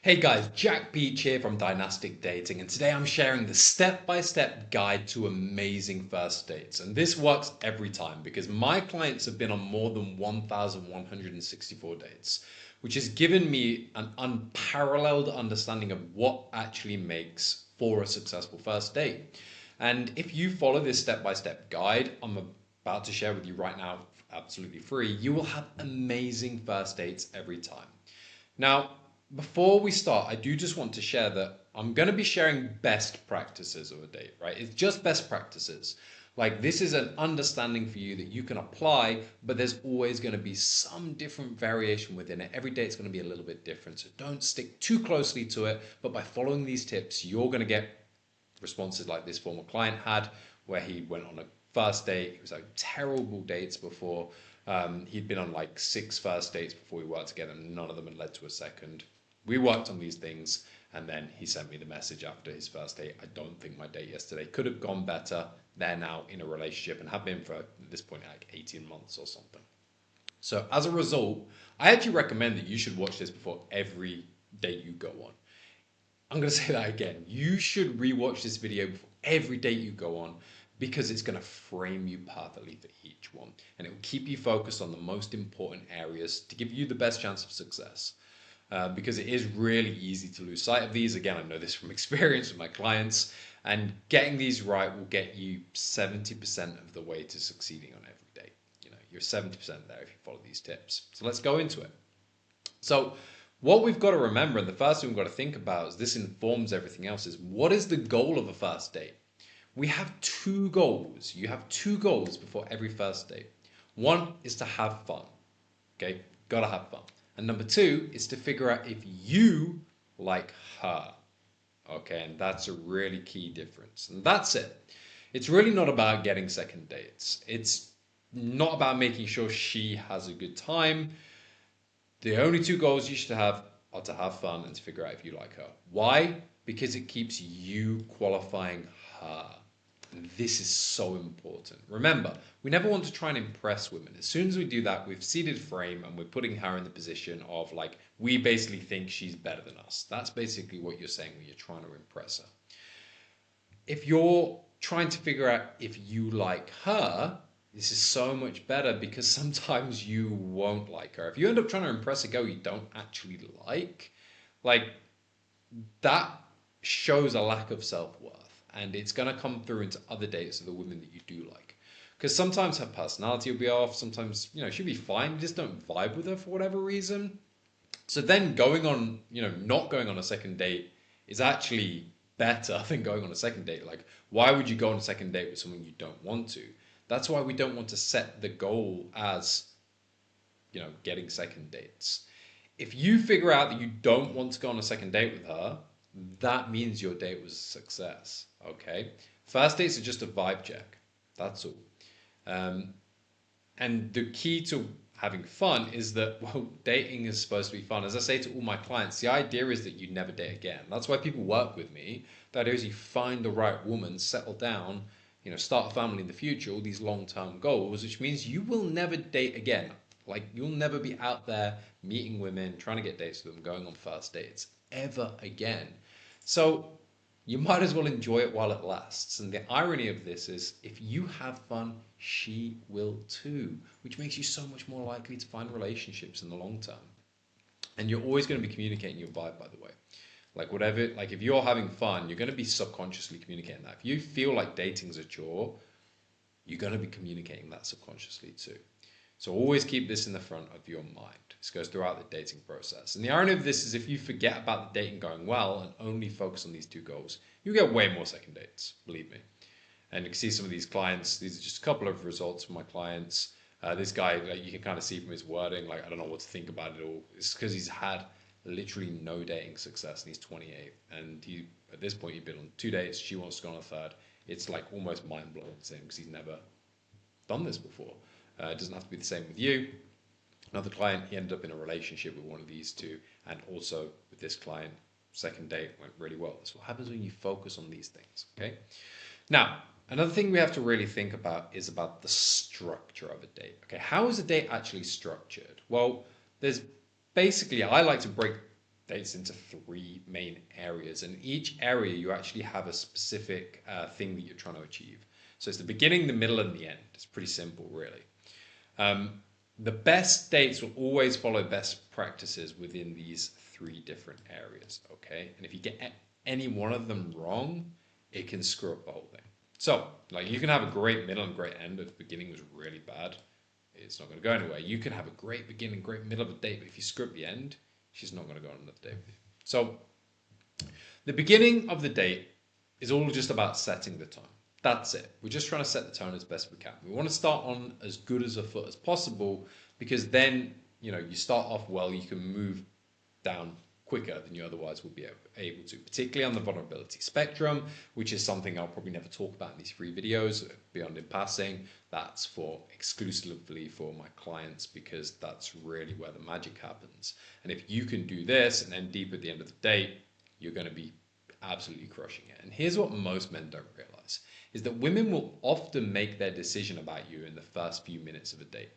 Hey guys, Jack Beach here from Dynastic Dating, and today I'm sharing the step-by-step guide to amazing first dates. And this works every time because my clients have been on more than 1,164 dates, which has given me an unparalleled understanding of what actually makes for a successful first date. And if you follow this step-by-step guide I'm about to share with you right now, absolutely free, you will have amazing first dates every time. Now, before we start, I do just want to share that I'm going to be sharing best practices of a date, right? It's just best practices. Like, this is an understanding for you that you can apply, but there's always going to be some different variation within it. Every date's going to be a little bit different. So don't stick too closely to it. But by following these tips, you're going to get responses like this former client had, where he went on a first date. He was like terrible dates before. He'd been on like 6 first dates before we worked together, and none of them had led to a second. We worked on these things, and then he sent me the message after his first date. I don't think my date yesterday could have gone better. They're now in a relationship and have been for at this point like 18 months or something. So as a result, I actually recommend that you should watch this before every date you go on. I'm going to say that again. You should rewatch this video before every date you go on because it's going to frame you perfectly for each one. And it will keep you focused on the most important areas to give you the best chance of success. Because it is really easy to lose sight of these. Again, I know this from experience with my clients. And getting these right will get you 70% of the way to succeeding on every date. You know, you're 70% there if you follow these tips. So let's go into it. So what we've got to remember, and the first thing we've got to think about, is this informs everything else, is what is the goal of a first date? We have two goals. You have two goals before every first date. One is to have fun. Okay, gotta have fun. And number two is to figure out if you like her. Okay, and that's a really key difference. And that's it. It's really not about getting second dates. It's not about making sure she has a good time. The only two goals you should have are to have fun and to figure out if you like her. Why? Because it keeps you qualifying her. And this is so important. Remember, we never want to try and impress women. As soon as we do that, we've seeded frame and we're putting her in the position of like, we basically think she's better than us. That's basically what you're saying when you're trying to impress her. If you're trying to figure out if you like her, this is so much better because sometimes you won't like her. If you end up trying to impress a girl you don't actually like that shows a lack of self-worth, and it's going to come through into other dates of the women that you do like. Because sometimes her personality will be off, sometimes, she'll be fine, you just don't vibe with her for whatever reason. So then going on, not going on a second date is actually better than going on a second date. Like, why would you go on a second date with someone you don't want to? That's why we don't want to set the goal as, getting second dates. If you figure out that you don't want to go on a second date with her, that means your date was a success. Okay? First dates are just a vibe check. That's all. Um, and the key to having fun is that, well, dating is supposed to be fun. As I say to all my clients, the idea is that you never date again. That's why people work with me. The idea is you find the right woman, settle down, start a family in the future, all these long-term goals, which means you will never date again. Like, you'll never be out there meeting women, trying to get dates with them, going on first dates ever again. So you might as well enjoy it while it lasts. And the irony of this is if you have fun, she will too, which makes you so much more likely to find relationships in the long term. And you're always going to be communicating your vibe, by the way. Like, whatever, like if you're having fun, you're going to be subconsciously communicating that. If you feel like dating's a chore, you're going to be communicating that subconsciously too. So always keep this in the front of your mind. This goes throughout the dating process. And the irony of this is if you forget about the dating going well and only focus on these two goals, you get way more second dates, believe me. And you can see some of these clients, these are just a couple of results from my clients. This guy, like, you can kind of see from his wording, like, I don't know what to think about it all. It's because he's had literally no dating success and he's 28. And he, at this point, he'd been on 2 dates. She wants to go on a third. It's like almost mind blowing to him because he's never done this before. It doesn't have to be the same with you. Another client, he ended up in a relationship with one of these two, and also with this client, second date went really well. That's what happens when you focus on these things, okay? Now, another thing we have to really think about is about the structure of a date, okay? How is a date actually structured? Well, there's basically, I like to break dates into three main areas, and each area you actually have a specific thing that you're trying to achieve. So it's the beginning, the middle, and the end. It's pretty simple, really. Um, the best dates will always follow best practices within these three different areas, okay? And if you get any one of them wrong, it can screw up the whole thing. So, like, you can have a great middle and great end, but the beginning was really bad. It's not going to go anywhere. You can have a great beginning, great middle of a date, but if you screw up the end, she's not going to go on another date with you. So, the beginning of the date is all just about setting the tone. That's it. We're just trying to set the tone as best we can. We want to start on as good as a foot as possible, because then, you start off well, you can move down quicker than you otherwise would be able to, particularly on the vulnerability spectrum, which is something I'll probably never talk about in these free videos beyond in passing. That's for exclusively for my clients, because that's really where the magic happens. And if you can do this and then deep at the end of the day, you're going to be absolutely crushing it. And here's what most men don't realize, is that women will often make their decision about you in the first few minutes of a date.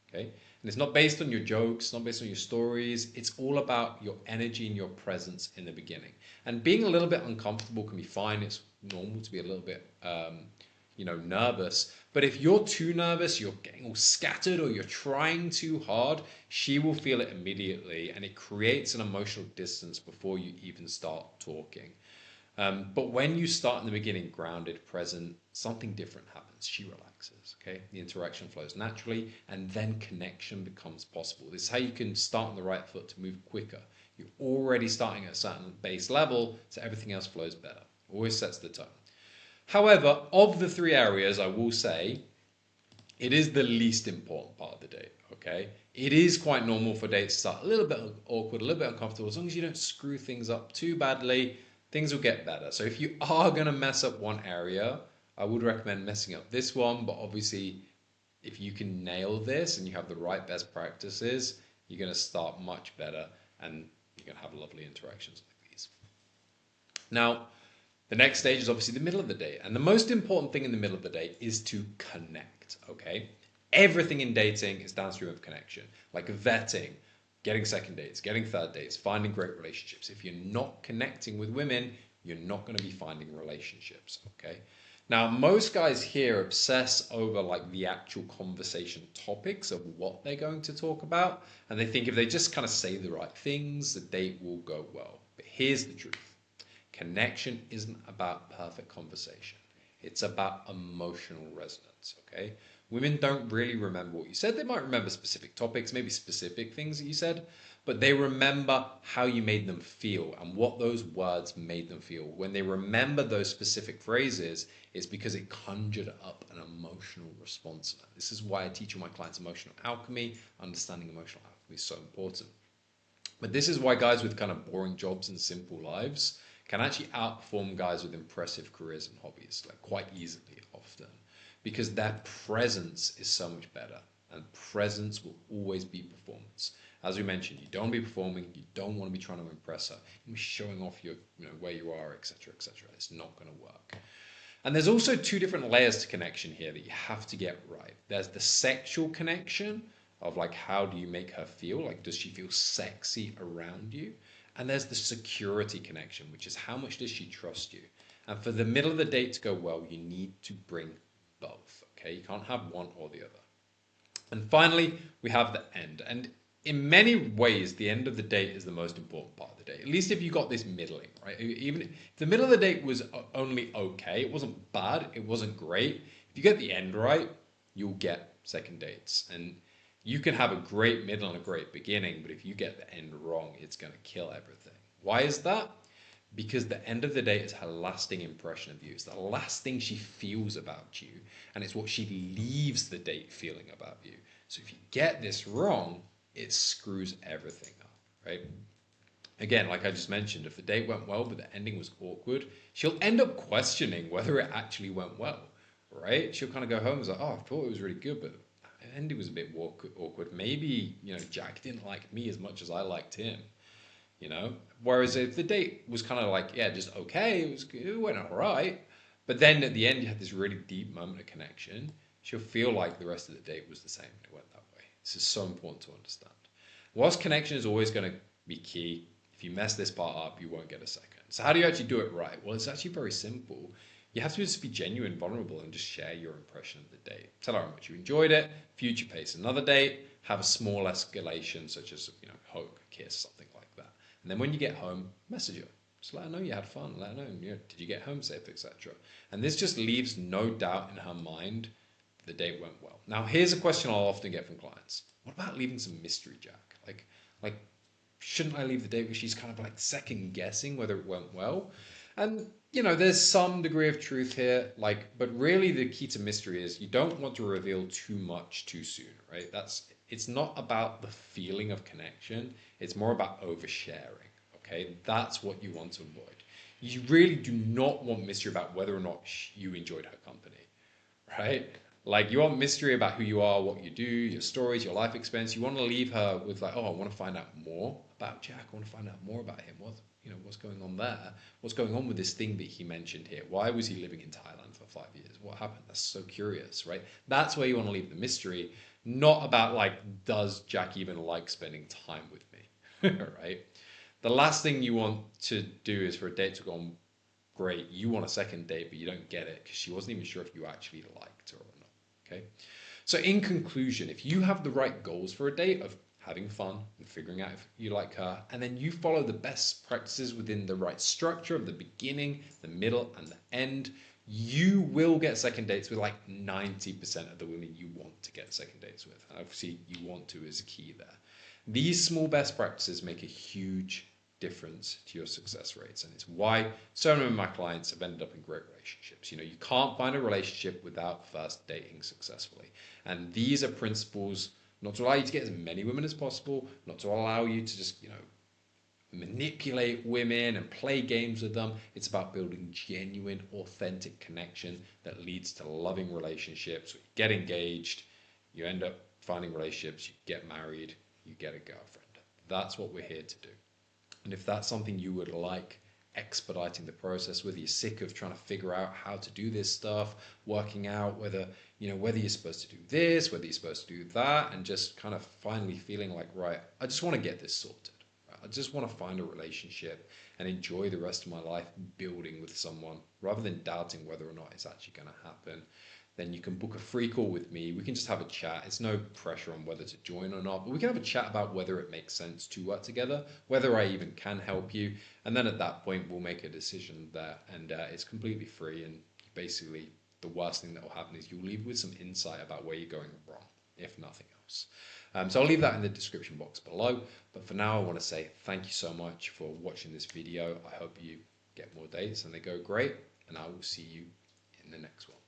Okay? And it's not based on your jokes, it's not based on your stories. It's all about your energy and your presence in the beginning. And being a little bit uncomfortable can be fine. It's normal to be a little bit, nervous. But if you're too nervous, you're getting all scattered, or you're trying too hard, she will feel it immediately, and it creates an emotional distance before you even start talking. But when you start in the beginning, grounded, present, something different happens. She relaxes, okay? The interaction flows naturally, and then connection becomes possible. This is how you can start on the right foot to move quicker. You're already starting at a certain base level, so everything else flows better. Always sets the tone. However, of the three areas, I will say, it is the least important part of the date, okay? It is quite normal for dates to start a little bit awkward, a little bit uncomfortable. As long as you don't screw things up too badly, things will get better. So if you are going to mess up one area, I would recommend messing up this one. But obviously, if you can nail this and you have the right best practices, you're going to start much better, and you're going to have lovely interactions like these. Now, the next stage is obviously the middle of the day. And the most important thing in the middle of the day is to connect, okay? Everything in dating is downstream of connection, like vetting, getting second dates, getting third dates, finding great relationships. If you're not connecting with women, you're not going to be finding relationships, okay? Now, most guys here obsess over like the actual conversation topics of what they're going to talk about. And they think if they just kind of say the right things, the date will go well. But here's the truth. Connection isn't about perfect conversation. It's about emotional resonance, okay? Women don't really remember what you said. They might remember specific topics, maybe specific things that you said, but they remember how you made them feel and what those words made them feel. When they remember those specific phrases, it's because it conjured up an emotional response. This is why I teach all my clients emotional alchemy. Understanding emotional alchemy is so important. But this is why guys with kind of boring jobs and simple lives can actually outperform guys with impressive careers and hobbies, like quite easily often, because their presence is so much better, and presence will always be performance. As we mentioned, you don't be performing, you don't want to be trying to impress her, you be showing off your, where you are, etc., etc. It's not going to work. And there's also two different layers to connection here that you have to get right. There's the sexual connection of like, how do you make her feel? Like, does she feel sexy around you? And there's the security connection, which is how much does she trust you? And for the middle of the date to go well, you need to bring both, okay? You can't have one or the other. And finally, we have the end. And in many ways, the end of the date is the most important part of the date. At least if you got this middling, right? Even if the middle of the date was only okay, it wasn't bad, it wasn't great. If you get the end right, you'll get second dates. And you can have a great middle and a great beginning, but if you get the end wrong, it's going to kill everything. Why is that? Because the end of the day is her lasting impression of you. It's the last thing she feels about you, and it's what she leaves the date feeling about you. So if you get this wrong, it screws everything up, right? Again, like I just mentioned, if the date went well, but the ending was awkward, she'll end up questioning whether it actually went well, right? She'll kind of go home and say, oh, I thought it was really good, but the ending was a bit awkward. Maybe, Jack didn't like me as much as I liked him. Whereas if the date was kind of like, yeah, just okay, it went all right, but then at the end you had this really deep moment of connection, she'll feel like the rest of the date was the same. It went that way. This is so important to understand. Whilst connection is always going to be key. If you mess this part up, you won't get a second. So how do you actually do it right? Well, it's actually very simple. You have to just be genuine, vulnerable, and just share your impression of the date. Tell her how much you enjoyed it. Future pace another date. Have a small escalation, such as hug, kiss, something like that. And then when you get home, message her. Just let her know you had fun. Let her know, did you get home safe, etc. And this just leaves no doubt in her mind the date went well. Now, here's a question I'll often get from clients. What about leaving some mystery, Jack? Like, shouldn't I leave the date because she's kind of like second guessing whether it went well? And there's some degree of truth here, but really the key to mystery is you don't want to reveal too much too soon, right? It's not about the feeling of connection. It's more about oversharing, okay? That's what you want to avoid. You really do not want mystery about whether or not you enjoyed her company, right? Like you want mystery about who you are, what you do, your stories, your life experience. You want to leave her with like, oh, I want to find out more about Jack. I want to find out more about him. What's going on there? What's going on with this thing that he mentioned here? Why was he living in Thailand for 5 years? What happened? That's so curious, right? That's where you want to leave the mystery, not about like, does Jack even like spending time with me, right? The last thing you want to do is for a date to go on great. You want a second date, but you don't get it because she wasn't even sure if you actually liked her or not. Okay. So in conclusion, if you have the right goals for a date of having fun and figuring out if you like her, and then you follow the best practices within the right structure of the beginning, the middle, and the end, you will get second dates with like 90% of the women you want to get second dates with. And obviously, you want to is key there. These small best practices make a huge difference to your success rates, and it's why so many of my clients have ended up in great relationships. You can't find a relationship without first dating successfully, and these are principles not to allow you to get as many women as possible, not to allow you to just manipulate women and play games with them. It's about building genuine, authentic connection that leads to loving relationships. You get engaged, you end up finding relationships, you get married, you get a girlfriend. That's what we're here to do. And if that's something you would like expediting the process, whether you're sick of trying to figure out how to do this stuff, working out whether you're supposed to do this, whether you're supposed to do that, and just kind of finally feeling like, right, I just want to get this sorted. Right? I just want to find a relationship and enjoy the rest of my life building with someone rather than doubting whether or not it's actually going to happen. Then you can book a free call with me. We can just have a chat. It's no pressure on whether to join or not, but we can have a chat about whether it makes sense to work together, whether I even can help you. And then at that point, we'll make a decision there. And it's completely free. And basically, the worst thing that will happen is you'll leave with some insight about where you're going wrong, if nothing else. So I'll leave that in the description box below. But for now, I want to say thank you so much for watching this video. I hope you get more dates and they go great. And I will see you in the next one.